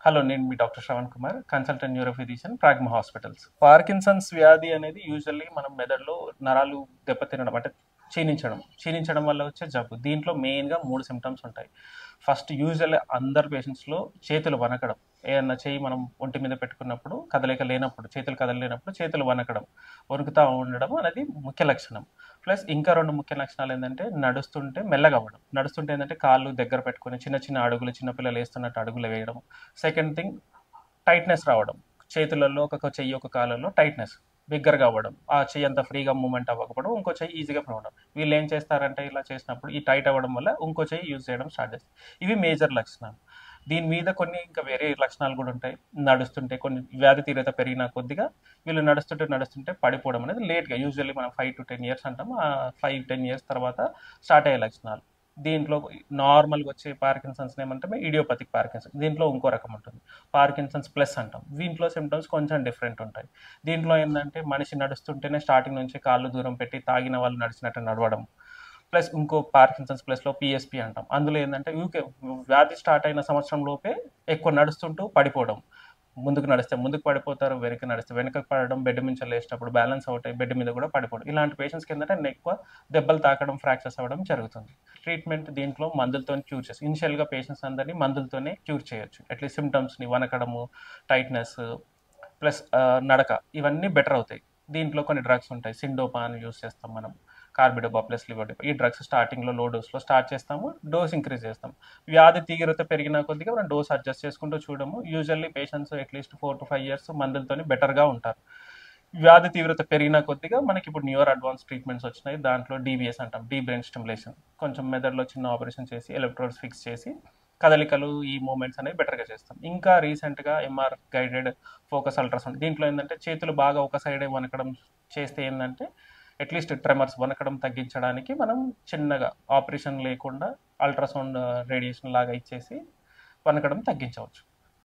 Hello, నేను మీ doctor Shravan Kumar, consultant neuro physician, Pragma hospitals. Parkinson's వ్యాధి అనేది యూజువల్లీ మనం మెదడులో నరాలు దెబ్బతినడం అంటే క్షీణించడం వల్ల వచ్చే జబ్బు. దీంట్లో మెయిన్గా 3 సిమ్టమ్స్ ఉంటాయి. ఫస్ట్ యూజువల్లీ అందరు పేషెంట్స్లో చేతులు వనకడం, ఏదన్నా చెయ్యి మనం ఒంటి మీద పెట్టుకున్నప్పుడు కదలిక లేనప్పుడు, చేతులు కదలలేనప్పుడు చేతులు వణుకుతూ ఉండడం అనేది ముఖ్య లక్షణం. ప్లస్ ఇంకా 2 ముఖ్య లక్షణాలు ఏంటంటే నడుస్తుంటే మెల్లగా అవ్వడం. నడుస్తుంటే ఏంటంటే కాళ్ళు దగ్గర పెట్టుకొని చిన్న చిన్న అడుగులు, చిన్నపిల్లలు వేస్తున్నట్టు అడుగులు వేయడం. సెకండ్ థింగ్, టైట్నెస్ రావడం. చేతులలో ఒక చెయ్యి ఒక కాలలో టైట్నెస్ బిగ్గరగా అవ్వడం, ఆ చెయ్యి అంత ఫ్రీగా మూవ్మెంట్ అవ్వకపోవడం, ఇంకో చెయ్యి ఈజీగా అవ్వడం. వీళ్ళు ఏం చేస్తారంటే ఇలా చేసినప్పుడు ఈ టైట్ అవ్వడం వల్ల ఇంకో చెయ్యి యూజ్ చేయడం స్టార్ట్ చేస్తారు. ఇవి మేజర్ లక్షణాలు. దీని మీద కొన్ని ఇంకా వేరే లక్షణాలు కూడా ఉంటాయి. నడుస్తుంటే కొన్ని వ్యాధి తీవ్రత పెరిగిన కొద్దిగా వీళ్ళు నడుస్తుంటే పడిపోవడం అనేది లేట్గా, యూజువల్లీ మనం 5 to 10 years అంటాం. ఆ 5-10 years తర్వాత స్టార్ట్ అయ్యే లక్షణాలు. దీంట్లో నార్మల్గా వచ్చే పార్కిన్సన్స్ ఏమంటే ఇడియోపతిక్ పార్కిన్సన్స్. దీంట్లో ఇంకో రకం ఉంటుంది, పార్కిన్సన్స్ ప్లస్ అంటాం. దీంట్లో సిమ్టమ్స్ కొంచెం డిఫరెంట్ ఉంటాయి. దీంట్లో ఏంటంటే మనిషి నడుస్తుంటేనే స్టార్టింగ్ నుంచి కాళ్ళు దూరం పెట్టి తాగిన వాళ్ళు నడిచినట్టు నడవడం. ప్లస్ ఇంకో పార్కిన్సన్స్ ప్లస్లో పిఎస్పి అంటాం. అందులో ఏంటంటే యూకే వ్యాధి స్టార్ట్ అయిన సంవత్సరం లోపే ఎక్కువ నడుస్తుంటూ పడిపోవడం. ముందుకు నడిస్తే ముందుకు పడిపోతారు, వెనక్కి నడిస్తే వెనకకు పడడం, బెడ్ నుంచి లేచినప్పుడు బ్యాలెన్స్ అవుతాయి, బెడ్ మీద కూడా పడిపోవడం. ఇలాంటి పేషెంట్స్కి ఏంటంటే ఎక్కువ దెబ్బలు తాకడం, ఫ్రాక్చర్స్ అవ్వడం జరుగుతుంది. ట్రీట్మెంట్ దీంట్లో మందులతో క్యూర్ చేసి ఇనిషియల్గా పేషెంట్స్ అందరినీ మందులతోనే క్యూర్ చేయొచ్చు. అట్లీస్ట్ సిమ్టమ్స్ని వనకడము, టైట్నెస్ ప్లస్ నడక ఇవన్నీ బెటర్ అవుతాయి. దీంట్లో కొన్ని డ్రగ్స్ ఉంటాయి, సిండోపా అని యూస్ చేస్తాం మనం, కార్బిడోపా ప్లస్ లివోడోపా. ఈ డ్రగ్స్ స్టార్టింగ్లో లో డోస్లో స్టార్ట్ చేస్తాము, డోస్ ఇంక్రీజ్ చేస్తాం. వ్యాధి తీవ్రత పెరిగిన కొద్దిగా మనం డోస్ అడ్జస్ట్ చేసుకుంటూ చూడము. Usually patients at least 4 to 5 years మందులతోని బెటర్గా ఉంటారు. వ్యాధి తీవ్రత పెరిగిన కొద్దిగా మనకి ఇప్పుడు న్యూర్ అడ్వాన్స్ ట్రీట్మెంట్స్ వచ్చినాయి. దాంట్లో డీబీఎస్ అంటాం, డీప్ బ్రెయిన్ స్టిమ్యులేషన్. కొంచెం మెదడులో చిన్న ఆపరేషన్ చేసి ఎలక్ట్రోడ్స్ ఫిక్స్ చేసి కదలికలు ఈ మూమెంట్స్ అనేవి బెటర్గా చేస్తాం. ఇంకా రీసెంట్గా ఎంఆర్ గైడెడ్ ఫోకస్ అల్ట్రాసౌండ్. దీంట్లో ఏంటంటే చేతులు బాగా ఒక సైడే వనకడం చేస్తే ఏంటంటే అట్లీస్ట్ ట్రెమర్స్ వనకడం తగ్గించడానికి మనం చిన్నగా ఆపరేషన్ లేకుండా అల్ట్రాసౌండ్ రేడియేషన్ లాగా ఇచ్చేసి వనకడం తగ్గించవచ్చు.